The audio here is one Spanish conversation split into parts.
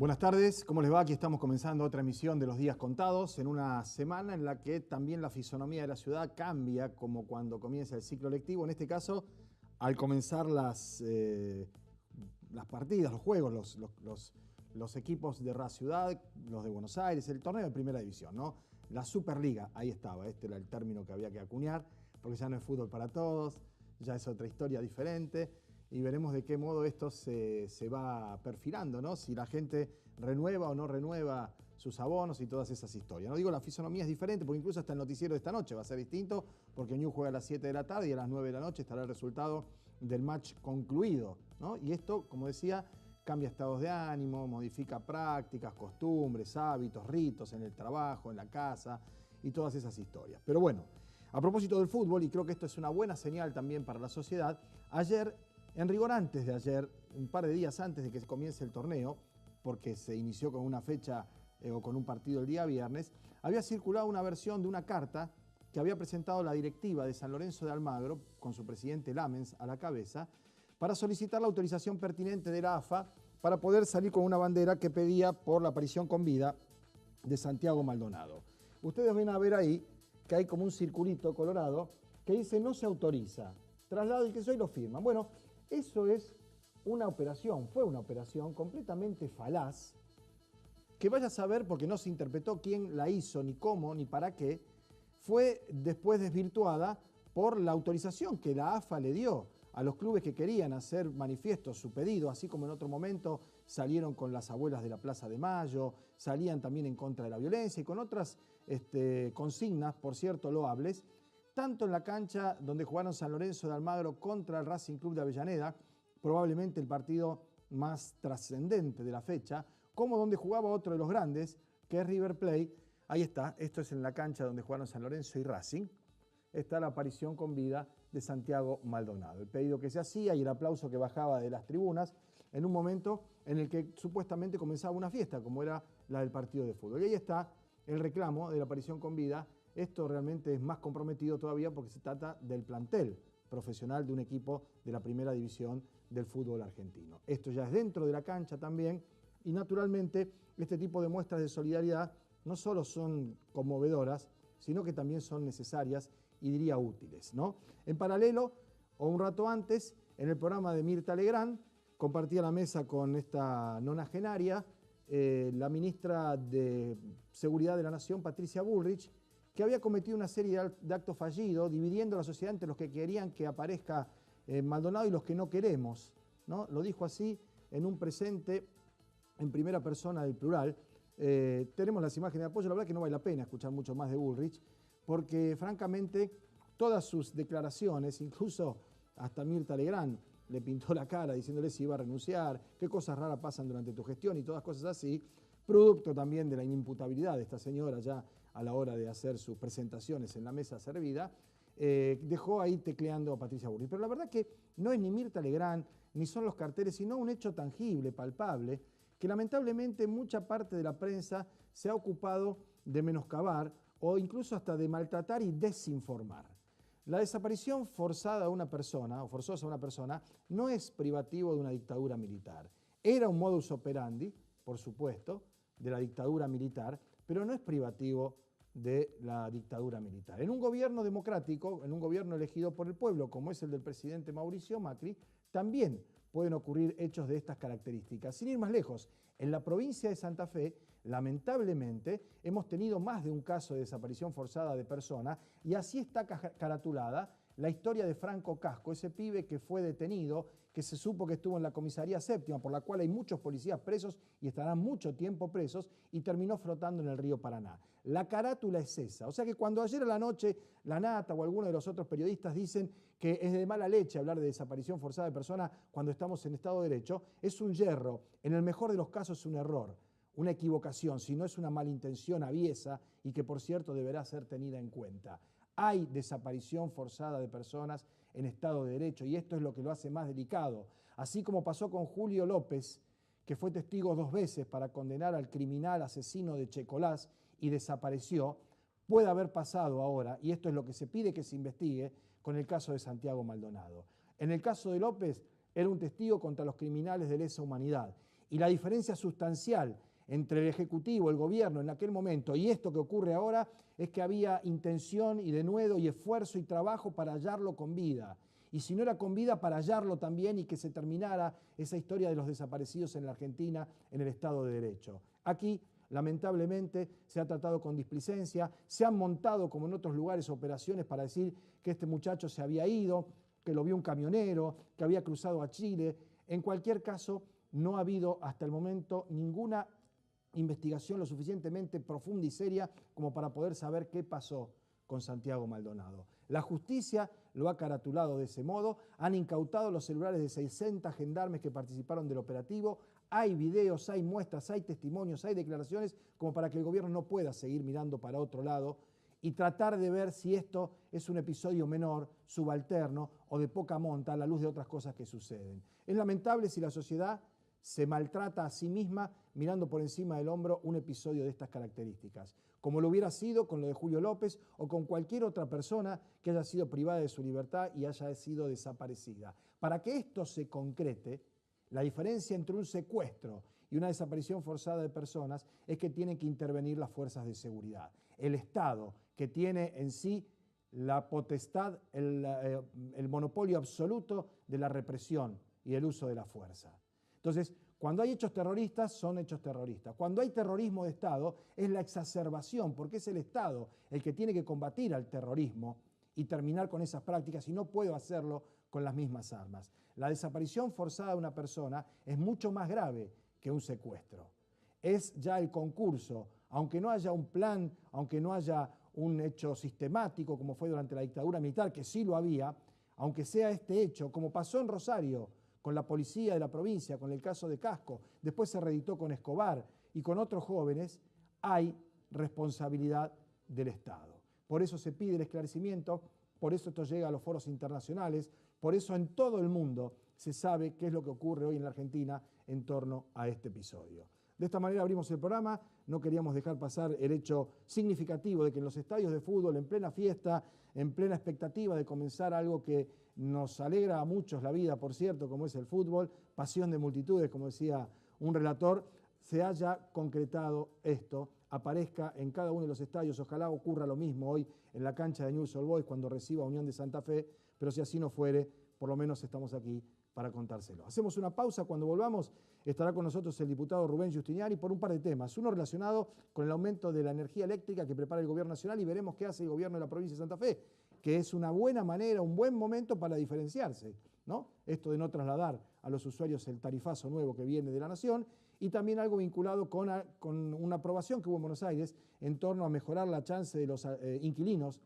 Buenas tardes, ¿cómo les va? Aquí estamos comenzando otra emisión de Los Días Contados, en una semana en la que también la fisonomía de la ciudad cambia, como cuando comienza el ciclo lectivo. En este caso, al comenzar las partidas, los juegos, los equipos de Ciudad, los de Buenos Aires, el torneo de Primera División, ¿no? La Superliga, ahí estaba, este era el término que había que acuñar, porque ya no es fútbol para todos, ya es otra historia diferente. Y veremos de qué modo esto se va perfilando, ¿no? Si la gente renueva o no renueva sus abonos y todas esas historias. No digo, la fisonomía es diferente, porque incluso hasta el noticiero de esta noche va a ser distinto, porque Ñu juega a las 7 de la tarde y a las 9 de la noche estará el resultado del match concluido, ¿no? Y esto, como decía, cambia estados de ánimo, modifica prácticas, costumbres, hábitos, ritos en el trabajo, en la casa y todas esas historias. Pero bueno, a propósito del fútbol, y creo que esto es una buena señal también para la sociedad, ayer, en rigor antes de ayer, un par de días antes de que comience el torneo, porque se inició con una fecha o con un partido el día viernes, había circulado una versión de una carta que había presentado la directiva de San Lorenzo de Almagro, con su presidente Lamens a la cabeza, para solicitar la autorización pertinente de la AFA para poder salir con una bandera que pedía por la aparición con vida de Santiago Maldonado. Ustedes ven a ver ahí que hay como un circulito colorado que dice no se autoriza, traslado y que soy lo firman. Bueno, eso es una operación, fue una operación completamente falaz, que vaya a saber porque no se interpretó quién la hizo, ni cómo, ni para qué, fue después desvirtuada por la autorización que la AFA le dio a los clubes que querían hacer manifiesto su pedido, así como en otro momento salieron con las abuelas de la Plaza de Mayo, salían también en contra de la violencia y con otras consignas, por cierto, loables, tanto en la cancha donde jugaron San Lorenzo de Almagro contra el Racing Club de Avellaneda, probablemente el partido más trascendente de la fecha, como donde jugaba otro de los grandes, que es River Plate. Ahí está, esto es en la cancha donde jugaron San Lorenzo y Racing. Está la aparición con vida de Santiago Maldonado. El pedido que se hacía y el aplauso que bajaba de las tribunas en un momento en el que supuestamente comenzaba una fiesta, como era la del partido de fútbol. Y ahí está el reclamo de la aparición con vida. Esto realmente es más comprometido todavía porque se trata del plantel profesional de un equipo de la primera división del fútbol argentino. Esto ya es dentro de la cancha también y naturalmente este tipo de muestras de solidaridad no solo son conmovedoras, sino que también son necesarias y diría útiles, ¿no? En paralelo, o un rato antes, en el programa de Mirta Legrand, compartía la mesa con esta nonagenaria, la ministra de Seguridad de la Nación, Patricia Bullrich, que había cometido una serie de actos fallidos, dividiendo a la sociedad entre los que querían que aparezca Maldonado y los que no queremos, ¿no? Lo dijo así en un presente en primera persona del plural. Tenemos las imágenes de apoyo, la verdad que no vale la pena escuchar mucho más de Bullrich, porque francamente todas sus declaraciones, incluso hasta Mirta Legrand le pintó la cara diciéndole si iba a renunciar, qué cosas raras pasan durante tu gestión y todas cosas así, producto también de la inimputabilidad de esta señora ya a la hora de hacer sus presentaciones en la mesa servida, dejó ahí tecleando a Patricia Bullrich. Pero la verdad que no es ni Mirta Legrand, ni son los carteles, sino un hecho tangible, palpable, que lamentablemente mucha parte de la prensa se ha ocupado de menoscabar o incluso hasta de maltratar y desinformar. La desaparición forzada de una persona, o forzosa de una persona, no es privativo de una dictadura militar. Era un modus operandi, por supuesto, de la dictadura militar, pero no es privativo de la dictadura militar. En un gobierno democrático, en un gobierno elegido por el pueblo, como es el del presidente Mauricio Macri, también pueden ocurrir hechos de estas características. Sin ir más lejos, en la provincia de Santa Fe, lamentablemente, hemos tenido más de un caso de desaparición forzada de personas y así está caratulada la historia de Franco Casco, ese pibe que fue detenido, que se supo que estuvo en la comisaría séptima, por la cual hay muchos policías presos y estarán mucho tiempo presos, y terminó flotando en el río Paraná. La carátula es esa. O sea que cuando ayer a la noche la Nata o alguno de los otros periodistas dicen que es de mala leche hablar de desaparición forzada de personas cuando estamos en Estado de Derecho, es un yerro, en el mejor de los casos es un error, una equivocación, si no es una malintención aviesa y que por cierto deberá ser tenida en cuenta. Hay desaparición forzada de personas en Estado de Derecho y esto es lo que lo hace más delicado. Así como pasó con Julio López, que fue testigo 2 veces para condenar al criminal asesino de Checolás y desapareció, puede haber pasado ahora, y esto es lo que se pide que se investigue, con el caso de Santiago Maldonado. En el caso de López, era un testigo contra los criminales de lesa humanidad. Y la diferencia sustancial entre el Ejecutivo, el Gobierno en aquel momento y esto que ocurre ahora es que había intención y denuedo y esfuerzo y trabajo para hallarlo con vida. Y si no era con vida, para hallarlo también y que se terminara esa historia de los desaparecidos en la Argentina en el Estado de Derecho. Aquí, lamentablemente, se ha tratado con displicencia, se han montado, como en otros lugares, operaciones para decir que este muchacho se había ido, que lo vio un camionero, que había cruzado a Chile. En cualquier caso, no ha habido hasta el momento ninguna investigación lo suficientemente profunda y seria como para poder saber qué pasó con Santiago Maldonado. La justicia lo ha caratulado de ese modo, han incautado los celulares de 60 gendarmes que participaron del operativo, hay videos, hay muestras, hay testimonios, hay declaraciones como para que el gobierno no pueda seguir mirando para otro lado y tratar de ver si esto es un episodio menor, subalterno o de poca monta a la luz de otras cosas que suceden. Es lamentable si la sociedad se maltrata a sí misma mirando por encima del hombro un episodio de estas características, como lo hubiera sido con lo de Julio López o con cualquier otra persona que haya sido privada de su libertad y haya sido desaparecida. Para que esto se concrete, la diferencia entre un secuestro y una desaparición forzada de personas es que tienen que intervenir las fuerzas de seguridad. El Estado, que tiene en sí la potestad, el monopolio absoluto de la represión y el uso de la fuerza. Entonces, cuando hay hechos terroristas, son hechos terroristas. Cuando hay terrorismo de Estado, es la exacerbación, porque es el Estado el que tiene que combatir al terrorismo y terminar con esas prácticas, y no puede hacerlo con las mismas armas. La desaparición forzada de una persona es mucho más grave que un secuestro. Es ya el concurso, aunque no haya un plan, aunque no haya un hecho sistemático, como fue durante la dictadura militar, que sí lo había, aunque sea este hecho, como pasó en Rosario, con la policía de la provincia, con el caso de Casco, después se reeditó con Escobar y con otros jóvenes, hay responsabilidad del Estado. Por eso se pide el esclarecimiento, por eso esto llega a los foros internacionales, por eso en todo el mundo se sabe qué es lo que ocurre hoy en la Argentina en torno a este episodio. De esta manera abrimos el programa, no queríamos dejar pasar el hecho significativo de que en los estadios de fútbol, en plena fiesta, en plena expectativa de comenzar algo que nos alegra a muchos la vida, por cierto, como es el fútbol, pasión de multitudes, como decía un relator, se haya concretado esto, aparezca en cada uno de los estadios. Ojalá ocurra lo mismo hoy en la cancha de Newell's Old Boys cuando reciba Unión de Santa Fe, pero si así no fuere, por lo menos estamos aquí para contárselo. Hacemos una pausa, cuando volvamos estará con nosotros el diputado Rubén Giustiniani por un par de temas, uno relacionado con el aumento de la energía eléctrica que prepara el gobierno nacional y veremos qué hace el gobierno de la provincia de Santa Fe, que es una buena manera, un buen momento para diferenciarse, ¿no? Esto de no trasladar a los usuarios el tarifazo nuevo que viene de la Nación, y también algo vinculado con una aprobación que hubo en Buenos Aires en torno a mejorar la chance de los inquilinos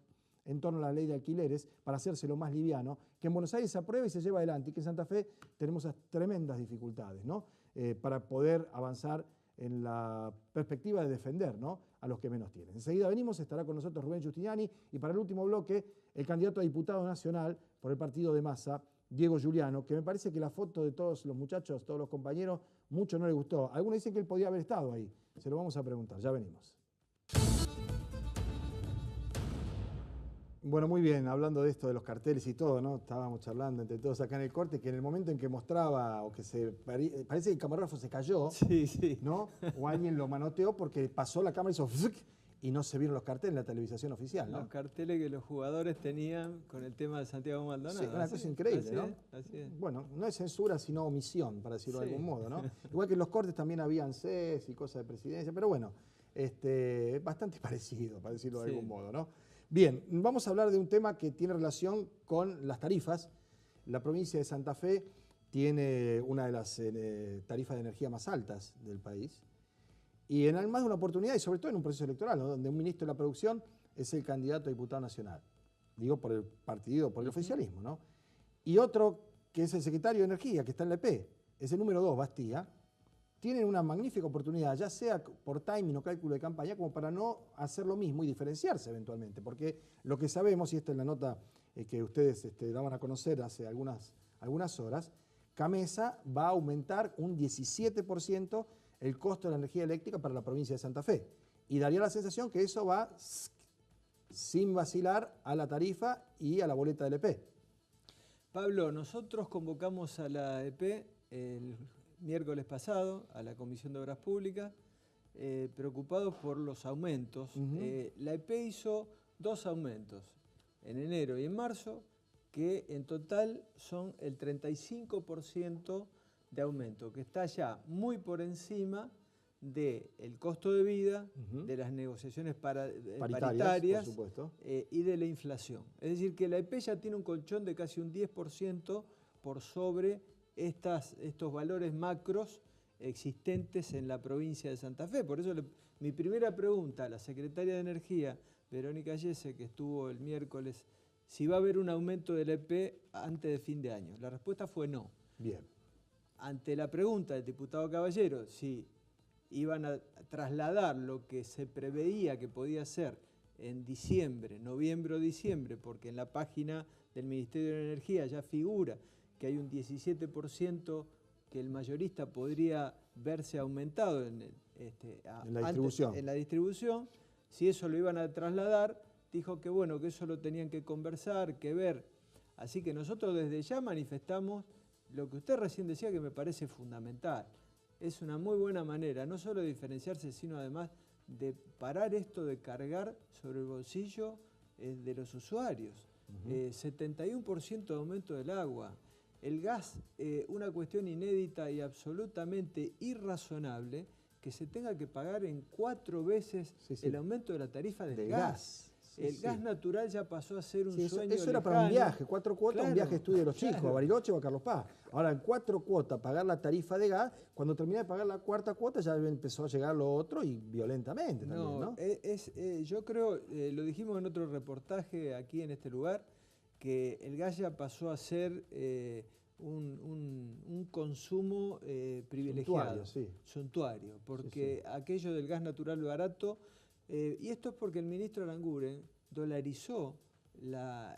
en torno a la ley de alquileres para hacérselo más liviano, que en Buenos Aires se apruebe y se lleva adelante, y que en Santa Fe tenemos tremendas dificultades, ¿no? Para poder avanzar en la perspectiva de defender, ¿no?, a los que menos tienen. Enseguida venimos, estará con nosotros Rubén Giustiniani, y para el último bloque, el candidato a diputado nacional por el partido de Massa, Diego Giuliano, que me parece que la foto de todos los muchachos, todos los compañeros, mucho no le gustó. Algunos dicen que él podía haber estado ahí. Se lo vamos a preguntar, ya venimos. Bueno, muy bien, hablando de esto de los carteles y todo, ¿no? Estábamos charlando entre todos acá en el corte, que en el momento en que mostraba, o que parece que el camarógrafo se cayó, sí, ¿no? O alguien lo manoteó porque pasó la cámara y hizo ¡fuc! Y no se vieron los carteles en la televisación oficial, ¿no? Los carteles que los jugadores tenían con el tema de Santiago Maldonado. Sí, una cosa increíble, ¿no? Así es. Bueno, no es censura, sino omisión, para decirlo de Sí. algún modo, ¿no? Igual que en los cortes también habían CES y cosas de presidencia, pero bueno, bastante parecido, para decirlo de algún modo, ¿no? Bien, vamos a hablar de un tema que tiene relación con las tarifas. La provincia de Santa Fe tiene una de las tarifas de energía más altas del país. Y en más de una oportunidad, y sobre todo en un proceso electoral, ¿no?, donde un ministro de la producción es el candidato a diputado nacional. Digo, por el partido, por el oficialismo, ¿no? Y otro que es el secretario de Energía, que está en la EP, es el número 2, Bastía. Tienen una magnífica oportunidad, ya sea por timing o cálculo de campaña, como para no hacer lo mismo y diferenciarse eventualmente. Porque lo que sabemos, y esta es la nota que ustedes daban a conocer hace algunas horas, CAMESA va a aumentar un 17% el costo de la energía eléctrica para la provincia de Santa Fe. Y daría la sensación que eso va sin vacilar a la tarifa y a la boleta del EP. Pablo, nosotros convocamos a la EP miércoles pasado a la Comisión de Obras Públicas, preocupados por los aumentos. La EP hizo 2 aumentos, en enero y en marzo, que en total son el 35% de aumento, que está ya muy por encima del costo de vida, de las negociaciones paritarias por supuesto. Y de la inflación. Es decir, que la EP ya tiene un colchón de casi un 10% por sobre estos valores macros existentes en la provincia de Santa Fe. Por eso mi primera pregunta a la secretaria de Energía, Verónica Yese, que estuvo el miércoles, si va a haber un aumento de la EP antes de fin de año. La respuesta fue no. Bien. Ante la pregunta del diputado Caballero, si iban a trasladar lo que se preveía que podía ser en diciembre, noviembre o diciembre, porque en la página del Ministerio de Energía ya figura que hay un 17% que el mayorista podría verse aumentado en la distribución. Si eso lo iban a trasladar, dijo que bueno, que eso lo tenían que conversar, que ver. Así que nosotros desde ya manifestamos lo que usted recién decía, que me parece fundamental. Es una muy buena manera, no solo de diferenciarse, sino además de parar esto de cargar sobre el bolsillo de los usuarios. 71% de aumento del agua. El gas, una cuestión inédita y absolutamente irrazonable, que se tenga que pagar en 4 veces el aumento de la tarifa del gas. El gas natural ya pasó a ser un sueño Eso era lejano. para un viaje, 4 cuotas, un viaje de estudio de los chicos, a Bariloche o a Carlos Paz. Ahora, en 4 cuotas, pagar la tarifa de gas, cuando terminé de pagar la 4ª cuota ya empezó a llegar lo otro y violentamente también, ¿no? Yo creo, lo dijimos en otro reportaje aquí en este lugar, que el gas ya pasó a ser un consumo privilegiado, suntuario, porque aquello del gas natural barato, y esto es porque el ministro Aranguren dolarizó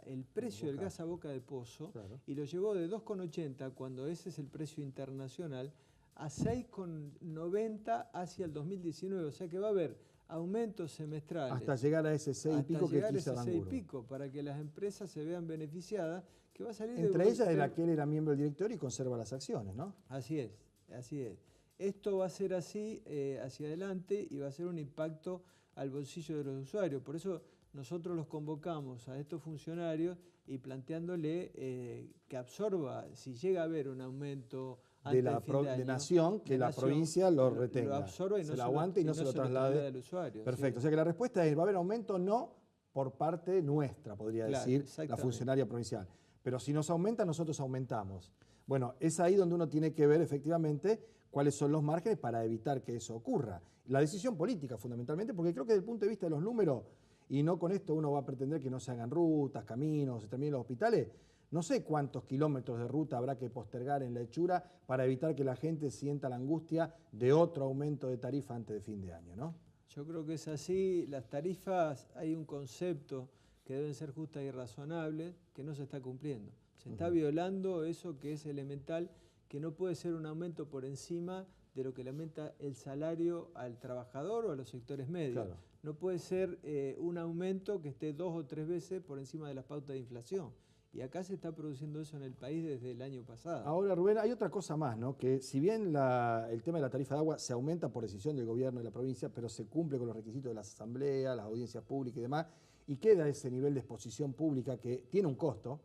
el precio del gas a boca de pozo y lo llevó de 2,80, cuando ese es el precio internacional, a 6,90 hacia el 2019, o sea que va a haber aumentos semestrales. Hasta llegar a ese 6 y pico que quiso Aranguren. 6 y pico, para que las empresas se vean beneficiadas, que va a salir entre ellas de la que él era miembro del directorio y conserva las acciones, ¿no? Así es, así es. Esto va a ser así hacia adelante y va a ser un impacto al bolsillo de los usuarios. Por eso nosotros los convocamos a estos funcionarios y planteándole que absorba, si llega a haber un aumento antes de fin de año, nación, que la provincia lo retenga, lo absorba y se lo aguante y no se lo traslade al usuario. Perfecto, o sea que la respuesta es, ¿va a haber aumento? No, por parte nuestra, podría decir la funcionaria provincial. Pero si nos aumenta, nosotros aumentamos. Bueno, es ahí donde uno tiene que ver efectivamente cuáles son los márgenes para evitar que eso ocurra. La decisión política, fundamentalmente, porque creo que desde el punto de vista de los números, y no con esto uno va a pretender que no se hagan rutas, caminos, se terminen los hospitales, no sé cuántos kilómetros de ruta habrá que postergar en la hechura para evitar que la gente sienta la angustia de otro aumento de tarifa antes de fin de año, ¿no? Yo creo que es así. Las tarifas, hay un concepto que deben ser justas y razonables que no se está cumpliendo. Se está violando eso que es elemental, que no puede ser un aumento por encima de lo que le aumenta el salario al trabajador o a los sectores medios. Claro. No puede ser un aumento que esté 2 o 3 veces por encima de las pautas de inflación. Y acá se está produciendo eso en el país desde el año pasado. Ahora, Rubén, hay otra cosa más, ¿no? Que si bien el tema de la tarifa de agua se aumenta por decisión del gobierno de la provincia, pero se cumple con los requisitos de las asambleas, las audiencias públicas y demás, y queda ese nivel de exposición pública que tiene un costo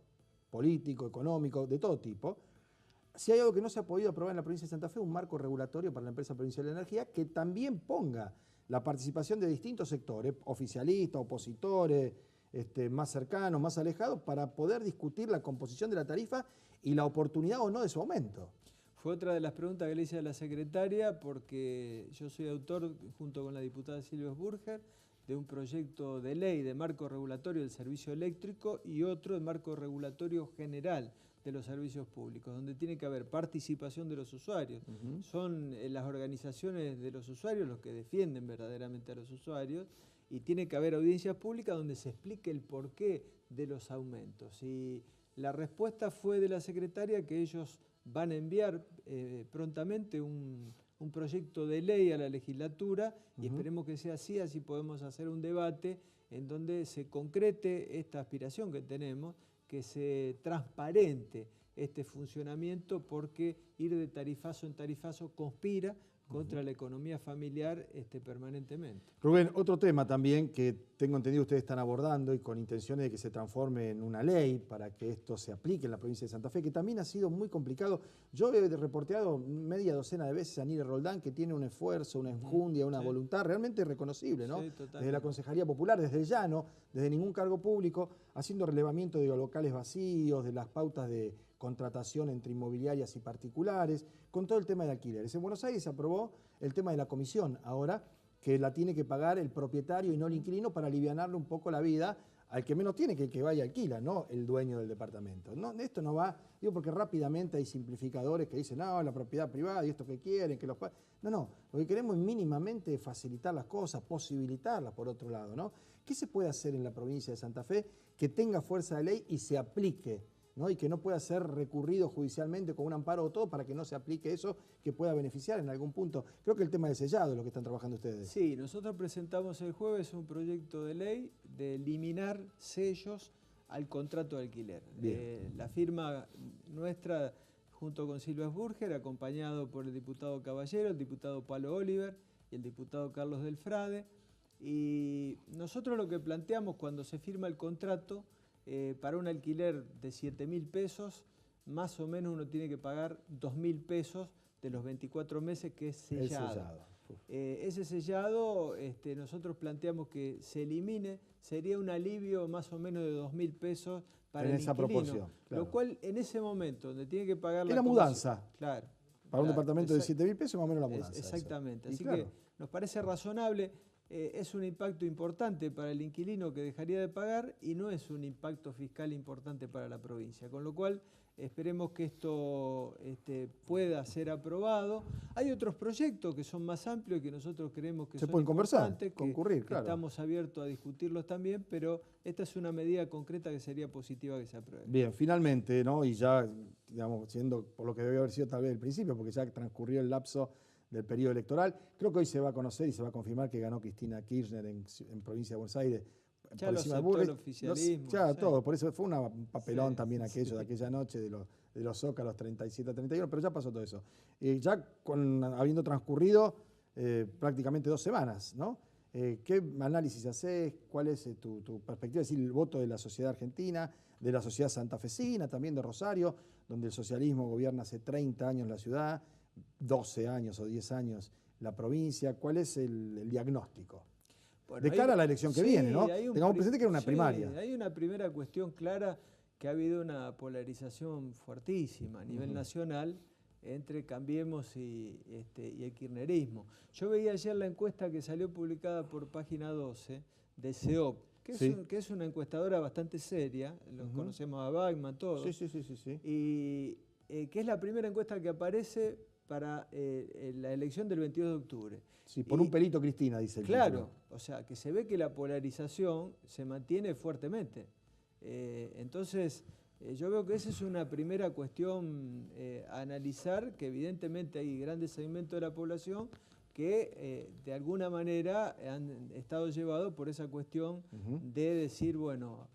político, económico, de todo tipo. Si hay algo que no se ha podido aprobar en la provincia de Santa Fe, un marco regulatorio para la empresa provincial de energía que también ponga la participación de distintos sectores, oficialistas, opositores, más cercanos, más alejados, para poder discutir la composición de la tarifa y la oportunidad o no de su aumento. Fue otra de las preguntas que le hice a la secretaria, porque yo soy autor, junto con la diputada Silvia Burger, de un proyecto de ley de marco regulatorio del servicio eléctrico y otro de marco regulatorio general de los servicios públicos, donde tiene que haber participación de los usuarios. Son las organizaciones de los usuarios los que defienden verdaderamente a los usuarios, y tiene que haber audiencias públicas donde se explique el porqué de los aumentos. Y la respuesta fue de la secretaria que ellos van a enviar prontamente un proyecto de ley a la legislatura, y esperemos que sea así, así podemos hacer un debate en donde se concrete esta aspiración que tenemos, que se transparente este funcionamiento, porque ir de tarifazo en tarifazo conspira contra la economía familiar permanentemente. Rubén, otro tema también que tengo entendido ustedes están abordando y con intenciones de que se transforme en una ley para que esto se aplique en la provincia de Santa Fe, que también ha sido muy complicado. Yo he reporteado media docena de veces a Nire Roldán, que tiene un esfuerzo, una enjundia, una voluntad realmente reconocible, ¿no? Sí, totalmente. Desde la Concejalía Popular, desde el llano, desde ningún cargo público, haciendo relevamiento de locales vacíos, de las pautas de contratación entre inmobiliarias y particulares, con todo el tema de alquileres. En Buenos Aires se aprobó el tema de la comisión ahora, que la tiene que pagar el propietario y no el inquilino para alivianarle un poco la vida al que menos tiene, que el que vaya alquila, no el dueño del departamento. No, esto no va, digo, porque rápidamente hay simplificadores que dicen, no, la propiedad privada y esto que quieren, que los... No, lo que queremos es mínimamente facilitar las cosas, posibilitarlas por otro lado, ¿no? ¿Qué se puede hacer en la provincia de Santa Fe que tenga fuerza de ley y se aplique, ¿no? Y que no pueda ser recurrido judicialmente con un amparo o todo para que no se aplique eso, que pueda beneficiar en algún punto? Creo que el tema del sellado es lo que están trabajando ustedes. Sí, nosotros presentamos el jueves un proyecto de ley de eliminar sellos al contrato de alquiler. La firma nuestra, junto con Silvia Burger, acompañado por el diputado Caballero, el diputado Palo Oliver y el diputado Carlos Delfrade. Y nosotros lo que planteamos cuando se firma el contrato, para un alquiler de 7.000 pesos, más o menos uno tiene que pagar 2.000 pesos de los 24 meses, que es sellado. El sellado. Ese sellado nosotros planteamos que se elimine, sería un alivio más o menos de 2.000 pesos para el inquilino, proporción, claro. Lo cual en ese momento donde tiene que pagar la mudanza. Claro. Para un departamento de 7.000 pesos, más o menos la mudanza. Exactamente. Así que nos parece razonable. Es un impacto importante para el inquilino que dejaría de pagar y no es un impacto fiscal importante para la provincia. Con lo cual, esperemos que esto pueda ser aprobado. Hay otros proyectos que son más amplios y que nosotros creemos que se son pueden conversar, concurrir, que claro. Estamos abiertos a discutirlos también, pero esta es una medida concreta que sería positiva que se apruebe. Bien, finalmente, ¿no? Y ya, digamos, siendo por lo que debe haber sido tal vez el principio, porque ya transcurrió el lapso del periodo electoral. Creo que hoy se va a conocer y se va a confirmar que ganó Cristina Kirchner en provincia de Buenos Aires. Ya por encima de Burrich, el oficialismo. Ya todo, por eso fue un papelón también aquello de aquella noche de los Zócalos 37 a 31, pero ya pasó todo eso. Ya habiendo transcurrido prácticamente 2 semanas, ¿no? ¿Qué análisis haces? ¿Cuál es tu perspectiva? Es decir, el voto de la sociedad argentina, de la sociedad santafesina, también de Rosario, donde el socialismo gobierna hace 30 años la ciudad, 12 años o 10 años la provincia. ¿Cuál es el diagnóstico? Bueno, de cara a la elección que viene, ¿no? Tengamos presente que era una primaria. Hay una primera cuestión clara, que ha habido una polarización fuertísima a nivel nacional entre Cambiemos y el kirchnerismo. Yo veía ayer la encuesta que salió publicada por Página 12 de CEOP, que es una encuestadora bastante seria, los conocemos a Bachmann, todos. Sí. Y que es la primera encuesta que aparece para la elección del 22 de octubre. Sí, por un pelito Cristina, dice el Claro, título. o sea, que se ve que la polarización se mantiene fuertemente. Entonces, yo veo que esa es una primera cuestión a analizar, que evidentemente hay grandes segmentos de la población que de alguna manera han estado llevados por esa cuestión de decir, bueno,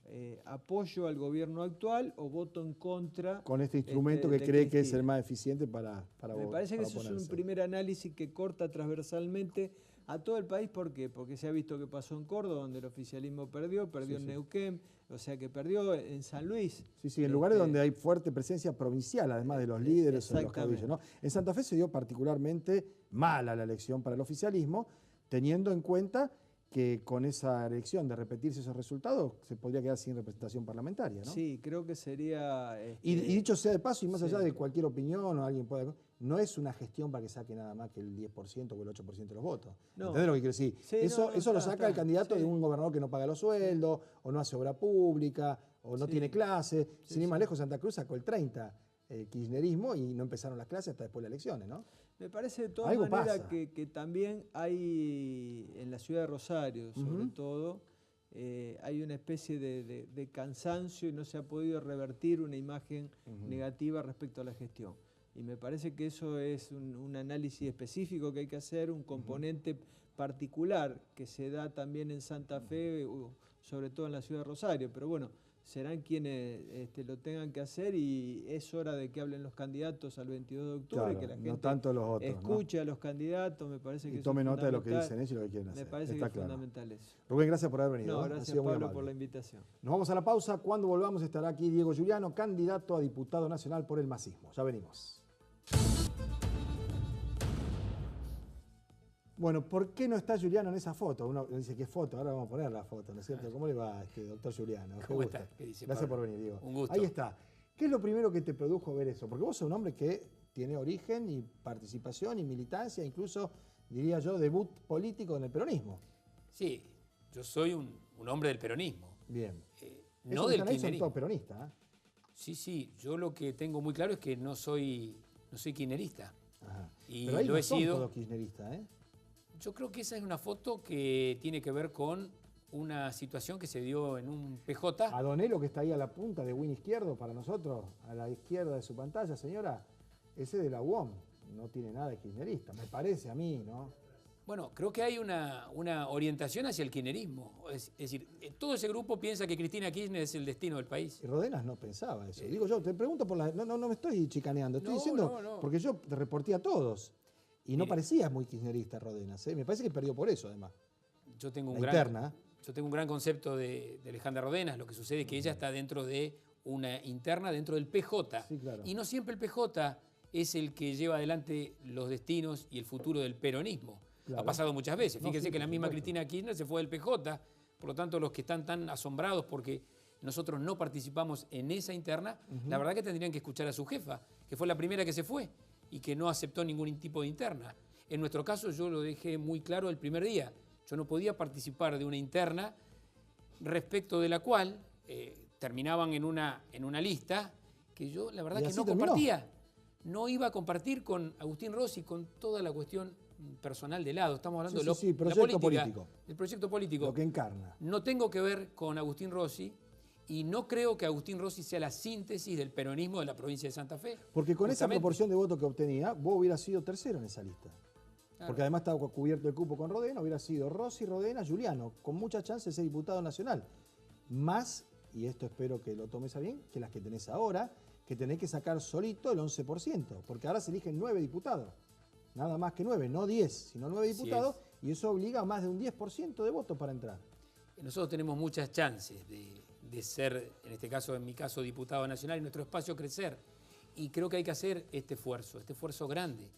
apoyo al gobierno actual o voto en contra. Con este instrumento que cree que es el más eficiente para Me parece que eso es un primer análisis que corta transversalmente a todo el país. ¿Por qué? Porque se ha visto que pasó en Córdoba, donde el oficialismo perdió en Neuquén, o sea que perdió en San Luis. Sí, en lugares donde hay fuerte presencia provincial, además de los líderes o de los caudillos, ¿no? En Santa Fe se dio particularmente mala la elección para el oficialismo, teniendo en cuenta que con esa elección de repetirse esos resultados se podría quedar sin representación parlamentaria, ¿no? Sí, creo que sería... Y dicho sea de paso, y más allá de cualquier opinión o alguien pueda... No es una gestión para que saque nada más que el 10% o el 8% de los votos. No. ¿Entendés lo que quiero decir? Sí, eso lo saca el candidato de un gobernador que no paga los sueldos, o no hace obra pública, o no tiene clase. Sin ir más lejos, Santa Cruz sacó el 30%. Kirchnerismo, y no empezaron las clases hasta después de las elecciones, ¿no? Me parece de todas maneras que también hay en la ciudad de Rosario, sobre todo, hay una especie de cansancio y no se ha podido revertir una imagen negativa respecto a la gestión. Y me parece que eso es un análisis específico que hay que hacer, un componente particular que se da también en Santa Fe, sobre todo en la ciudad de Rosario. Pero bueno, serán quienes lo tengan que hacer y es hora de que hablen los candidatos al 22 de octubre, Claro, que la gente no tanto los otros, escuche a los candidatos, me parece que y eso tome es nota de lo que fundamental. dicen ellos y lo que quieren hacer. Me parece Está que es claro. fundamental eso. Rubén, gracias por haber venido. No, Ha gracias sido muy Pablo amable. por la invitación. Nos vamos a la pausa. Cuando volvamos estará aquí Diego Giuliano, candidato a diputado nacional por el masismo. Ya venimos. Bueno, ¿por qué no está Giuliano en esa foto? Uno dice, ¿qué foto? Ahora vamos a poner la foto, ¿no es cierto? ¿Cómo le va, doctor Giuliano? ¿Cómo está? ¿Qué dice Gracias Pablo? por venir, Diego. Un gusto. Ahí está. ¿Qué es lo primero que te produjo ver eso? Porque vos sos un hombre que tiene origen y participación y militancia, incluso, diría yo, debut político en el peronismo. Sí, yo soy un hombre del peronismo. Bien. No Esos que del están ahí son kirchnerismo. todos peronistas, ¿eh? Sí, yo lo que tengo muy claro es que no soy kirchnerista. Ajá. Y Pero ahí lo no he son sido. todos kirchneristas, ¿eh? Yo creo que esa es una foto que tiene que ver con una situación que se dio en un PJ. A Donelo, que está ahí a la punta de Win izquierdo para nosotros, a la izquierda de su pantalla, señora, ese de la UOM no tiene nada de kirchnerista, me parece a mí, ¿no? Bueno, creo que hay una orientación hacia el kirchnerismo. Es decir, todo ese grupo piensa que Cristina Kirchner es el destino del país. Y Rodenas no pensaba eso. Digo yo, te pregunto por la... No me estoy chicaneando, estoy diciendo no. porque yo te reporté a todos. Y no Mire. parecía muy kirchnerista Rodenas, ¿eh? Me parece que perdió por eso, además. Yo tengo La interna. Yo tengo un gran concepto de Alejandra Rodenas. Lo que sucede es que ella está dentro de una interna, dentro del PJ. Sí, claro. Y no siempre el PJ es el que lleva adelante los destinos y el futuro del peronismo. Claro. Ha pasado muchas veces. No, Fíjense sí, que la por misma supuesto. Cristina Kirchner se fue del PJ. Por lo tanto, los que están tan asombrados porque nosotros no participamos en esa interna, la verdad que tendrían que escuchar a su jefa, que fue la primera que se fue y que no aceptó ningún tipo de interna. En nuestro caso, yo lo dejé muy claro el primer día. Yo no podía participar de una interna respecto de la cual terminaban en una lista que yo la verdad Y que así no terminó. compartía. No iba a compartir con Agustín Rossi con toda la cuestión personal de lado. Estamos hablando Sí, de sí, la proyecto política, político. el proyecto político. Lo que encarna. No tengo que ver con Agustín Rossi y no creo que Agustín Rossi sea la síntesis del peronismo de la provincia de Santa Fe. Porque con esa Justamente. proporción de votos que obtenía, vos hubieras sido tercero en esa lista. Claro. Porque además estaba cubierto el cupo con Rodena, hubiera sido Rossi, Rodena, Giuliano, con mucha chance de ser diputado nacional. Más, y esto espero que lo tomes a bien, que las que tenés ahora, que tenés que sacar solito el 11%, porque ahora se eligen 9 diputados. Nada más que 9, no 10, sino 9 Así diputados, y eso obliga a más de un 10% de votos para entrar. Nosotros tenemos muchas chances de ser, en este caso, en mi caso, diputado nacional y nuestro espacio crecer. Y creo que hay que hacer este esfuerzo grande.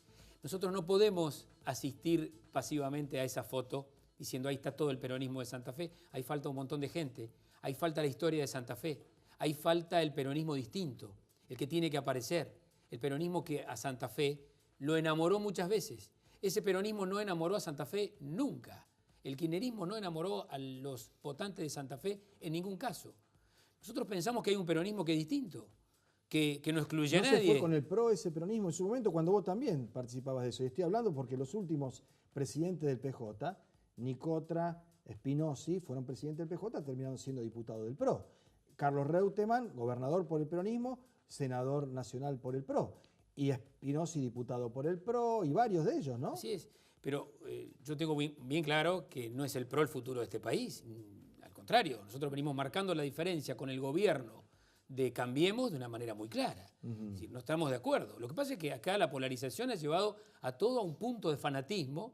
Nosotros no podemos asistir pasivamente a esa foto diciendo ahí está todo el peronismo de Santa Fe, ahí falta un montón de gente, ahí falta la historia de Santa Fe, ahí falta el peronismo distinto, el que tiene que aparecer, el peronismo que a Santa Fe lo enamoró muchas veces. Ese peronismo no enamoró a Santa Fe nunca. El kirchnerismo no enamoró a los votantes de Santa Fe en ningún caso. Nosotros pensamos que hay un peronismo que es distinto, que no excluye a ¿No nadie. se fue con el PRO ese peronismo en su momento cuando vos también participabas de eso? Y estoy hablando porque los últimos presidentes del PJ, Nicotra, Spinozzi, fueron presidentes del PJ, terminaron siendo diputados del PRO. Carlos Reutemann, gobernador por el peronismo, senador nacional por el PRO. Y Spinozzi, diputado por el PRO, y varios de ellos, ¿no? Así es, pero yo tengo bien claro que no es el PRO el futuro de este país. Al contrario, nosotros venimos marcando la diferencia con el gobierno de Cambiemos de una manera muy clara. Es decir, no estamos de acuerdo. Lo que pasa es que acá la polarización ha llevado a todo a un punto de fanatismo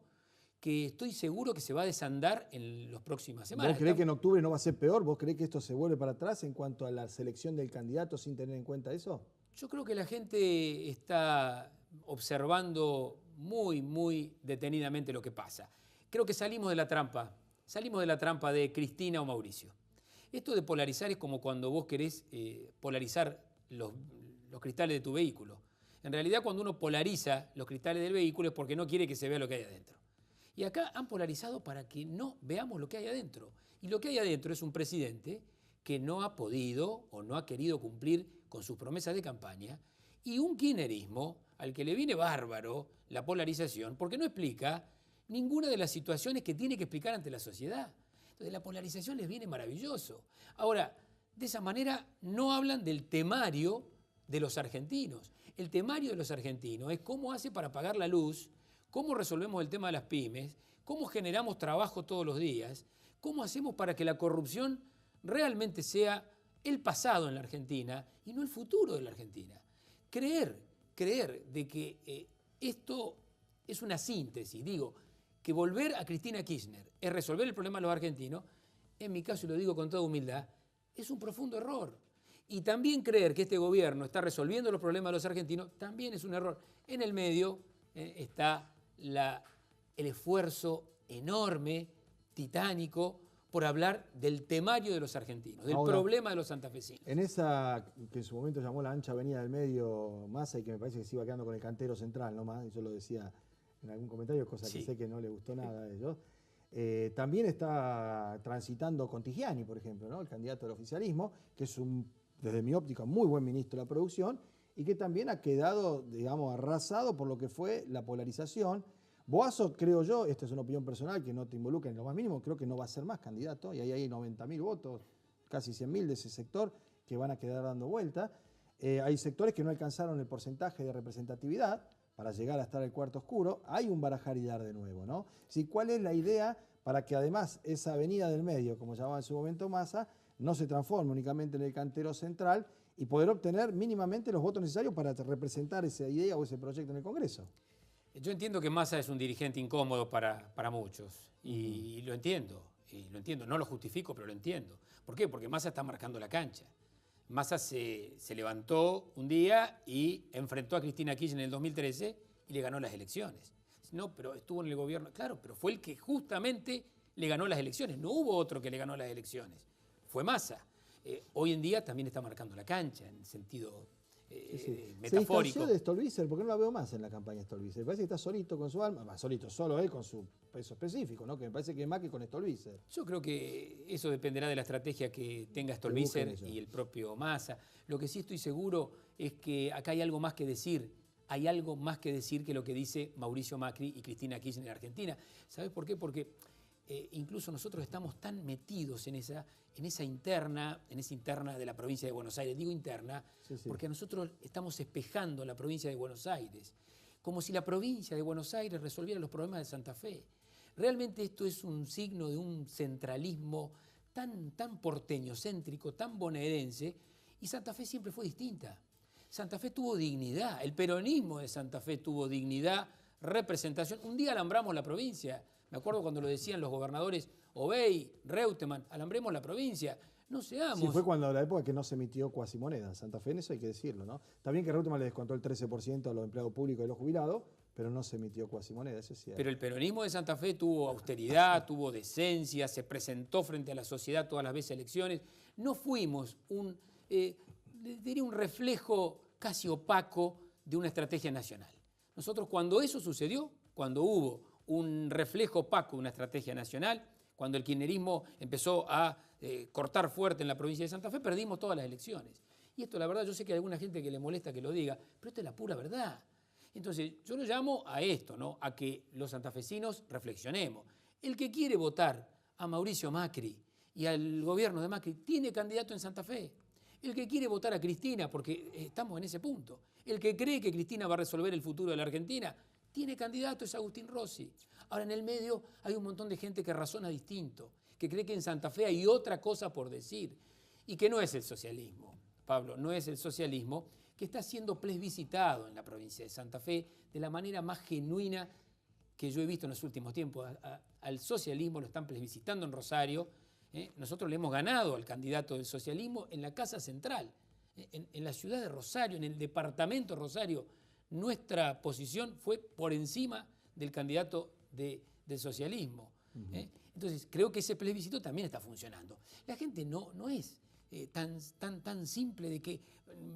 que estoy seguro que se va a desandar en las próximas semanas. ¿Vos creés que en octubre no va a ser peor? ¿Vos creés que esto se vuelve para atrás en cuanto a la selección del candidato sin tener en cuenta eso? Yo creo que la gente está observando muy detenidamente lo que pasa. Creo que salimos de la trampa de Cristina o Mauricio. Esto de polarizar es como cuando vos querés polarizar los cristales de tu vehículo. En realidad, cuando uno polariza los cristales del vehículo es porque no quiere que se vea lo que hay adentro. Y acá han polarizado para que no veamos lo que hay adentro. Y lo que hay adentro es un presidente que no ha podido o no ha querido cumplir con sus promesas de campaña y un kirchnerismo al que le viene bárbaro la polarización porque no explica ninguna de las situaciones que tiene que explicar ante la sociedad. Entonces la polarización les viene maravilloso. Ahora, de esa manera no hablan del temario de los argentinos. El temario de los argentinos es cómo hace para pagar la luz, cómo resolvemos el tema de las pymes, cómo generamos trabajo todos los días, cómo hacemos para que la corrupción realmente sea el pasado en la Argentina y no el futuro de la Argentina. Creer de que esto es una síntesis, digo, que volver a Cristina Kirchner es resolver el problema de los argentinos, en mi caso, y lo digo con toda humildad, es un profundo error. Y también creer que este gobierno está resolviendo los problemas de los argentinos también es un error. En el medio está el esfuerzo enorme, titánico, por hablar del temario de los argentinos, del problema de los santafesinos. En esa que en su momento llamó la ancha avenida del medio Massa y que me parece que se iba quedando con el cantero central nomás, y yo lo decía en algún comentario, cosa que sé que no le gustó nada a ellos. También está transitando Contigiani, por ejemplo, ¿no? El candidato del oficialismo, que es desde mi óptica, muy buen ministro de la producción y que también ha quedado, digamos, arrasado por lo que fue la polarización. Boazo, creo yo, esta es una opinión personal que no te involucra en lo más mínimo, creo que no va a ser más candidato, y ahí hay 90.000 votos, casi 100.000 de ese sector que van a quedar dando vuelta. Hay sectores que no alcanzaron el porcentaje de representatividad para llegar a estar el cuarto oscuro. Hay un barajar y dar de nuevo, ¿no? Sí, ¿cuál es la idea para que además esa avenida del medio, como llamaba en su momento Massa, no se transforme únicamente en el cantero central y poder obtener mínimamente los votos necesarios para representar esa idea o ese proyecto en el Congreso? Yo entiendo que Massa es un dirigente incómodo para muchos y lo entiendo, no lo justifico, pero lo entiendo. ¿Por qué? Porque Massa está marcando la cancha. Massa se levantó un día y enfrentó a Cristina Kirchner en el 2013 y le ganó las elecciones. No, pero estuvo en el gobierno, claro, pero fue el que justamente le ganó las elecciones, no hubo otro que le ganó las elecciones, fue Massa. Hoy en día también está marcando la cancha en sentido metafórico. Se distanció de Stolbizer, porque no la veo más en la campaña Stolbizer. Parece que está solito con su alma, solito, solo él con su peso específico, ¿no? Que me parece que es más que con Stolbizer. Yo creo que eso dependerá de la estrategia que tenga Stolbizer y el propio Massa. Lo que sí estoy seguro es que acá hay algo más que decir. Hay algo más que decir que lo que dice Mauricio Macri y Cristina Kirchner en Argentina. ¿Sabes por qué? Porque incluso nosotros estamos tan metidos en esa interna de la provincia de Buenos Aires. Digo interna porque nosotros estamos espejando la provincia de Buenos Aires, como si la provincia de Buenos Aires resolviera los problemas de Santa Fe. Realmente esto es un signo de un centralismo tan porteño, céntrico, tan bonaerense, y Santa Fe siempre fue distinta. Santa Fe tuvo dignidad, el peronismo de Santa Fe tuvo dignidad, representación. Un día alambramos la provincia. Me acuerdo cuando lo decían los gobernadores Obey, Reutemann, alambremos la provincia. No seamos. Sí, fue cuando la época que no se emitió cuasimoneda en Santa Fe, en eso hay que decirlo, ¿no? Está bien que Reutemann le descontó el 13% a los empleados públicos y los jubilados, pero no se emitió cuasimoneda, eso es cierto. Pero el peronismo de Santa Fe tuvo austeridad, tuvo decencia, se presentó frente a la sociedad todas las veces elecciones. No fuimos diría un reflejo casi opaco de una estrategia nacional. Nosotros cuando eso sucedió, cuando hubo un reflejo opaco de una estrategia nacional, cuando el kirchnerismo empezó a cortar fuerte en la provincia de Santa Fe, perdimos todas las elecciones. Y esto, la verdad, yo sé que hay alguna gente que le molesta que lo diga, pero esto es la pura verdad. Entonces, yo lo llamo a esto, ¿no? A que los santafesinos reflexionemos. El que quiere votar a Mauricio Macri y al gobierno de Macri tiene candidato en Santa Fe. El que quiere votar a Cristina, porque estamos en ese punto, el que cree que Cristina va a resolver el futuro de la Argentina, tiene candidato, es Agustín Rossi. Ahora, en el medio hay un montón de gente que razona distinto, que cree que en Santa Fe hay otra cosa por decir, y que no es el socialismo, Pablo, no es el socialismo que está siendo plebiscitado en la provincia de Santa Fe de la manera más genuina que yo he visto en los últimos tiempos. Al socialismo lo están plebiscitando en Rosario. Nosotros le hemos ganado al candidato del socialismo en la Casa Central, en la ciudad de Rosario, en el departamento de Rosario. Nuestra posición fue por encima del candidato del socialismo. Entonces, creo que ese plebiscito también está funcionando. La gente no es tan simple de que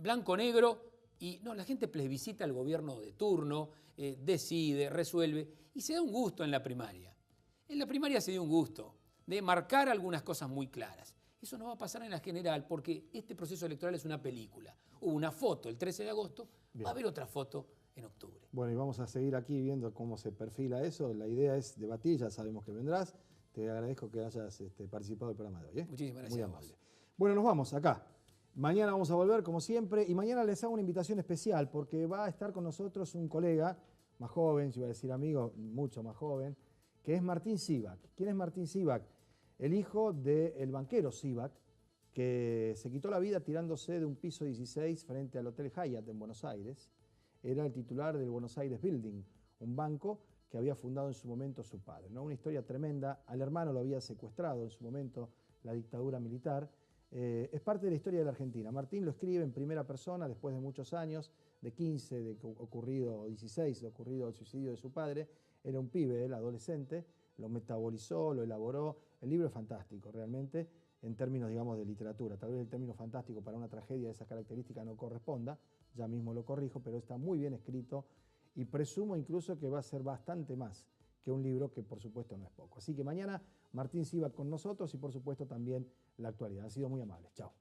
blanco-negro, y no, la gente plebiscita al gobierno de turno, decide, resuelve, y se da un gusto en la primaria. En la primaria se dio un gusto de marcar algunas cosas muy claras. Eso no va a pasar en la general porque este proceso electoral es una película. Hubo una foto el 13 de agosto, va a haber otra foto en octubre. Bueno, y vamos a seguir aquí viendo cómo se perfila eso. La idea es debatir, ya sabemos que vendrás. Te agradezco que hayas participado del programa de hoy. Muchísimas gracias. Muy amable. Bueno, nos vamos acá. Mañana vamos a volver, como siempre, y mañana les hago una invitación especial porque va a estar con nosotros un colega más joven, yo iba a decir amigo, mucho más joven, que es Martín Sivak. ¿Quién es Martín Sivak? El hijo del banquero Sivak, que se quitó la vida tirándose de un piso 16 frente al Hotel Hyatt en Buenos Aires. Era el titular del Buenos Aires Building, un banco que había fundado en su momento su padre, ¿no? Una historia tremenda. Al hermano lo había secuestrado en su momento la dictadura militar. Es parte de la historia de la Argentina. Martín lo escribe en primera persona después de muchos años, de 15, de ocurrido, 16, de ocurrido el suicidio de su padre. Era un pibe, él, adolescente, lo metabolizó, lo elaboró. El libro es fantástico, realmente, en términos, digamos, de literatura. Tal vez el término fantástico para una tragedia de esas características no corresponda, ya mismo lo corrijo, pero está muy bien escrito y presumo incluso que va a ser bastante más que un libro que por supuesto no es poco. Así que mañana Martín Siva con nosotros y por supuesto también la actualidad. Ha sido muy amable. Chao.